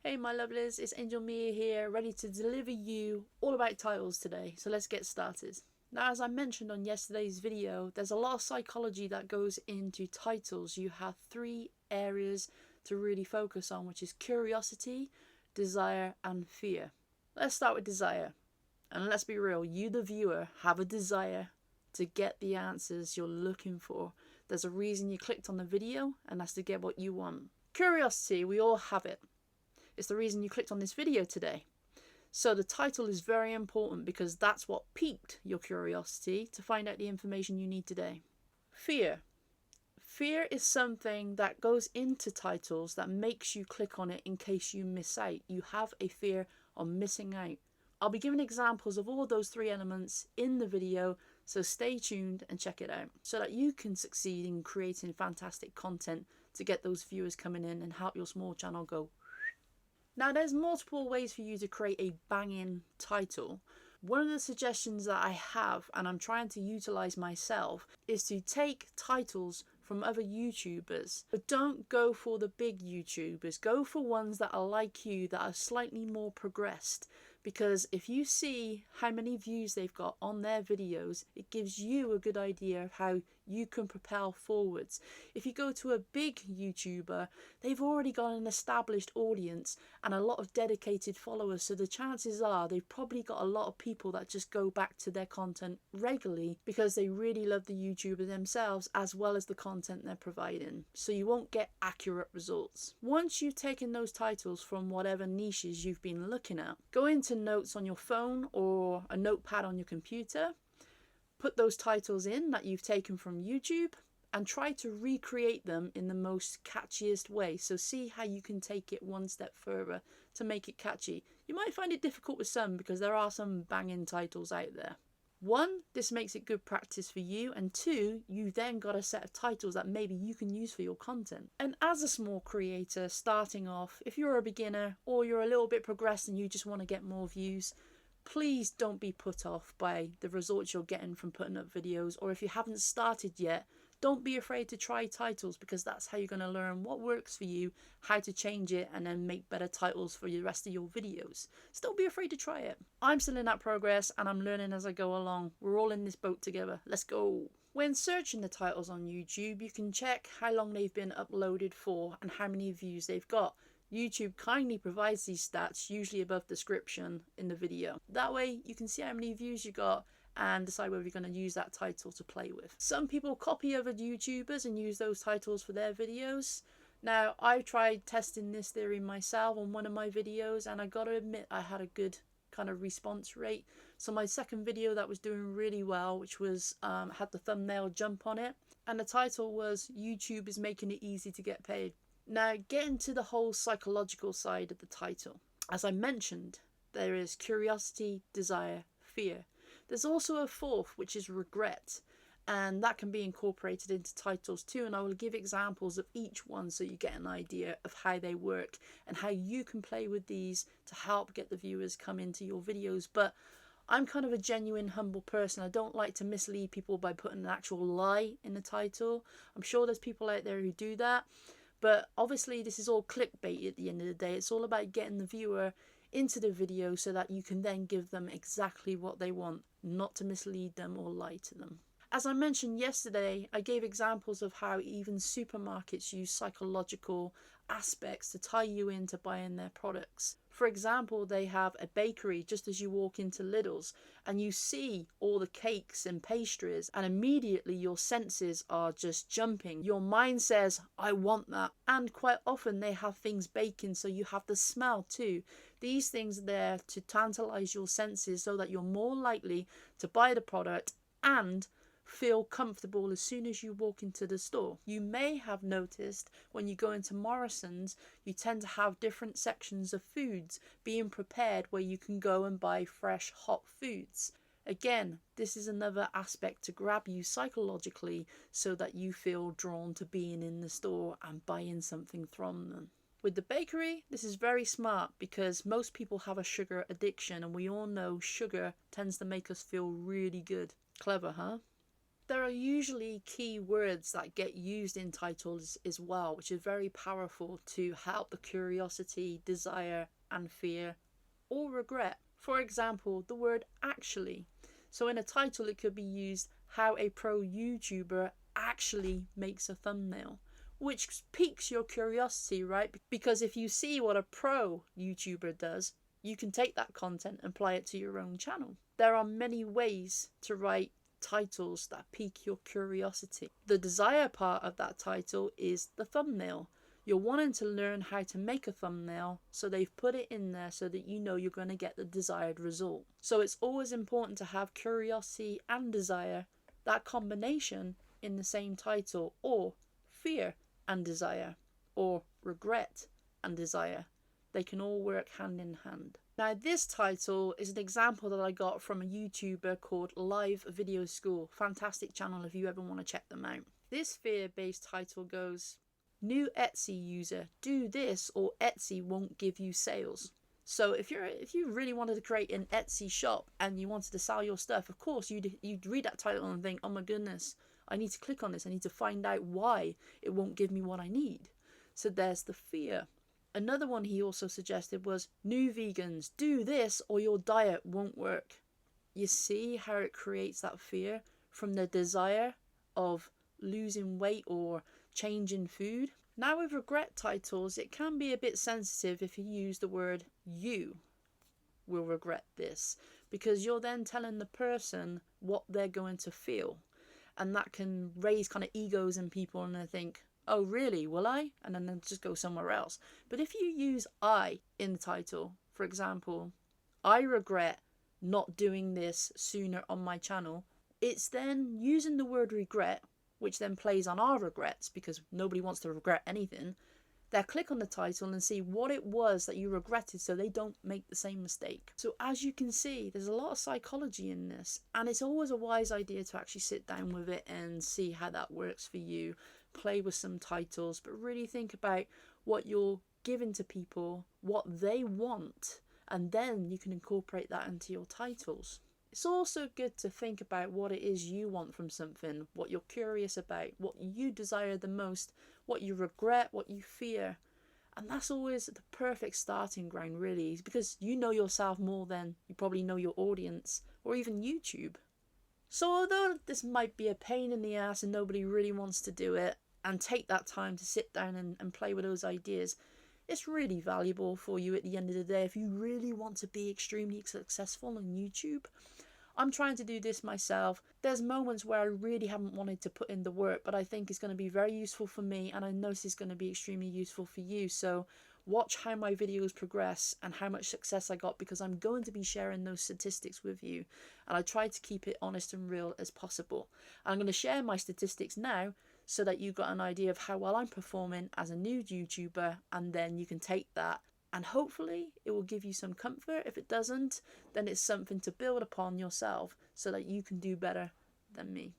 Hey my lovelies, it's Angel Mia here, ready to deliver you all about titles today, so let's get started. Now, as I mentioned on yesterday's video, there's a lot of psychology that goes into titles. You have three areas to really focus on, which is curiosity, desire and fear. Let's start with desire. And let's be real, you the viewer have a desire to get the answers you're looking for. There's a reason you clicked on the video, and that's to get what you want. Curiosity, we all have it. It's the reason you clicked on this video today. So the title is very important because that's what piqued your curiosity to find out the information you need today. Fear. Fear is something that goes into titles that makes you click on it in case you miss out. You have a fear of missing out. I'll be giving examples of all those three elements in the video, so stay tuned and check it out so that you can succeed in creating fantastic content to get those viewers coming in and help your small channel go. Now, there's multiple ways for you to create a banging title. One of the suggestions that I have, and I'm trying to utilize myself, is to take titles from other YouTubers. But don't go for the big YouTubers. Go for ones that are like you, that are slightly more progressed. Because if you see how many views they've got on their videos, it gives you a good idea of how you can propel forwards. If you go to a big YouTuber, they've already got an established audience and a lot of dedicated followers, so the chances are they've probably got a lot of people that just go back to their content regularly because they really love the YouTuber themselves as well as the content they're providing. So you won't get accurate results. Once you've taken those titles from whatever niches you've been looking at, go into notes on your phone or a notepad on your computer. Put those titles in that you've taken from YouTube and try to recreate them in the most catchiest way. So see how you can take it one step further to make it catchy. You might find it difficult with some because there are some banging titles out there. One, this makes it good practice for you, and two, you then got a set of titles that maybe you can use for your content. And as a small creator starting off, if you're a beginner or you're a little bit progressed and you just want to get more views, please don't be put off by the results you're getting from putting up videos. Or if you haven't started yet, don't be afraid to try titles, because that's how you're going to learn what works for you, how to change it, and then make better titles for the rest of your videos. So don't be afraid to try it. I'm still in that progress and I'm learning as I go along. We're all in this boat together. Let's go. When searching the titles on YouTube, you can check how long they've been uploaded for and how many views they've got. YouTube kindly provides these stats, usually above description in the video. That way you can see how many views you got and decide whether you're going to use that title to play with. Some people copy other YouTubers and use those titles for their videos. Now, I tried testing this theory myself on one of my videos, and I gotta admit I had a good kind of response rate. So my second video that was doing really well, which was had the thumbnail jump on it, and the title was "YouTube is making it easy to get paid." Now, getting to the whole psychological side of the title. As I mentioned, there is curiosity, desire, fear. There's also a fourth, which is regret, and that can be incorporated into titles too, and I will give examples of each one so you get an idea of how they work and how you can play with these to help get the viewers come into your videos. But I'm kind of a genuine, humble person. I don't like to mislead people by putting an actual lie in the title. I'm sure there's people out there who do that, but obviously this is all clickbait at the end of the day. It's all about getting the viewer into the video so that you can then give them exactly what they want, not to mislead them or lie to them. As I mentioned yesterday, I gave examples of how even supermarkets use psychological aspects to tie you into buying their products. For example, they have a bakery just as you walk into Lidl's, and you see all the cakes and pastries, and immediately your senses are just jumping. Your mind says, I want that. And quite often they have things baking, so you have the smell too. These things are there to tantalize your senses so that you're more likely to buy the product and feel comfortable as soon as you walk into the store. You may have noticed when you go into Morrison's, you tend to have different sections of foods being prepared where you can go and buy fresh, hot foods. Again, this is another aspect to grab you psychologically so that you feel drawn to being in the store and buying something from them. With the bakery, this is very smart because most people have a sugar addiction, and we all know sugar tends to make us feel really good. Clever, huh? There are usually key words that get used in titles as well, which is very powerful to help the curiosity, desire, and fear or regret. For example, the word actually. So in a title, it could be used how a pro YouTuber actually makes a thumbnail, which piques your curiosity, right? Because if you see what a pro YouTuber does, you can take that content and apply it to your own channel. There are many ways to write titles that pique your curiosity. The desire part of that title is the thumbnail. You're wanting to learn how to make a thumbnail, so they've put it in there so that you know you're going to get the desired result. So it's always important to have curiosity and desire, that combination, in the same title, or fear and desire, or regret and desire. They can all work hand in hand. Now this title is an example that I got from a YouTuber called Live Video School. Fantastic channel if you ever want to check them out. This fear-based title goes, new Etsy user, do this or Etsy won't give you sales. So if you really wanted to create an Etsy shop and you wanted to sell your stuff, of course you'd read that title and think, oh my goodness, I need to click on this. I need to find out why it won't give me what I need. So there's the fear. Another one he also suggested was, new vegans, do this or your diet won't work. You see how it creates that fear from the desire of losing weight or changing food. Now with regret titles, it can be a bit sensitive if you use the word you will regret this, because you're then telling the person what they're going to feel. And that can raise kind of egos in people, and they think, oh really, will I? And then they'll just go somewhere else. But if you use I in the title, for example, I regret not doing this sooner on my channel, it's then using the word regret, which then plays on our regrets, because nobody wants to regret anything. They'll click on the title and see what it was that you regretted so they don't make the same mistake. So as you can see, there's a lot of psychology in this, and it's always a wise idea to actually sit down with it and see how that works for you. Play with some titles, but really think about what you're giving to people, what they want, and then you can incorporate that into your titles. It's also good to think about what it is you want from something, what you're curious about, what you desire the most, what you regret, what you fear. And that's always the perfect starting ground, really, because you know yourself more than you probably know your audience or even YouTube. So although this might be a pain in the ass and nobody really wants to do it and take that time to sit down and play with those ideas, it's really valuable for you at the end of the day if you really want to be extremely successful on YouTube. I'm trying to do this myself. There's moments where I really haven't wanted to put in the work, but I think it's going to be very useful for me, and I know this is going to be extremely useful for you. So watch how my videos progress and how much success I got, because I'm going to be sharing those statistics with you, and I try to keep it honest and real as possible. And I'm going to share my statistics now so that you've got an idea of how well I'm performing as a new YouTuber, and then you can take that and hopefully it will give you some comfort. If it doesn't, then it's something to build upon yourself so that you can do better than me.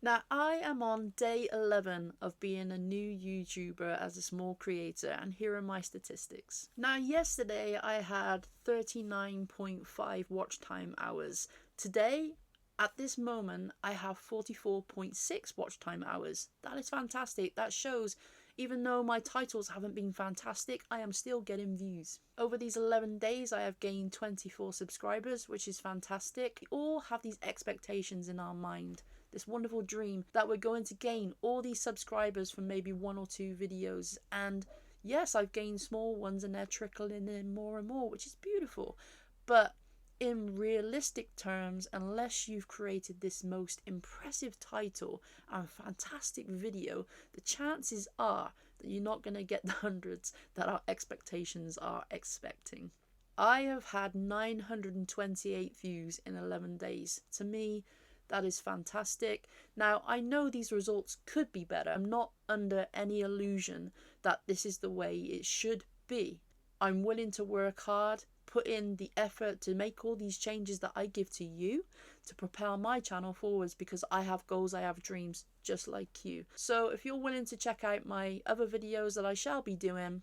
Now, I am on day 11 of being a new YouTuber as a small creator, and here are my statistics. Now, yesterday I had 39.5 watch time hours. Today, at this moment, I have 44.6 watch time hours. That is fantastic. That shows even though my titles haven't been fantastic, I am still getting views. Over these 11 days, I have gained 24 subscribers, which is fantastic. We all have these expectations in our mind, this wonderful dream that we're going to gain all these subscribers from maybe 1 or 2 videos. And yes, I've gained small ones and they're trickling in more and more, which is beautiful. But in realistic terms, unless you've created this most impressive title and fantastic video, the chances are that you're not going to get the hundreds that our expectations are expecting. I have had 928 views in 11 days. To me, that is fantastic. Now, I know these results could be better. I'm not under any illusion that this is the way it should be. I'm willing to work hard, put in the effort to make all these changes that I give to you to propel my channel forwards, because I have goals, I have dreams just like you. So if you're willing to check out my other videos that I shall be doing,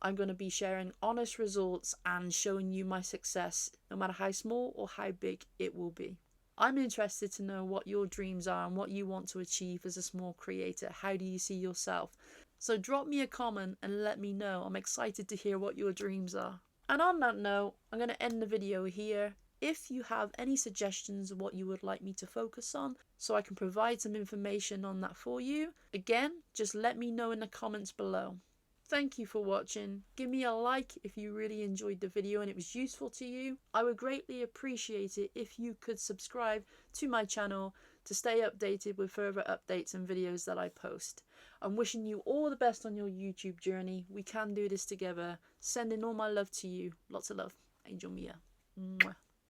I'm going to be sharing honest results and showing you my success, no matter how small or how big it will be. I'm interested to know what your dreams are and what you want to achieve as a small creator. How do you see yourself? So drop me a comment and let me know. I'm excited to hear what your dreams are. And on that note, I'm going to end the video here. If you have any suggestions of what you would like me to focus on, so I can provide some information on that for you, again, just let me know in the comments below. Thank you for watching. Give me a like if you really enjoyed the video and it was useful to you. I would greatly appreciate it if you could subscribe to my channel to stay updated with further updates and videos that I post. I'm wishing you all the best on your YouTube journey. We can do this together. Sending all my love to you. Lots of love. Angel Mia. Mwah.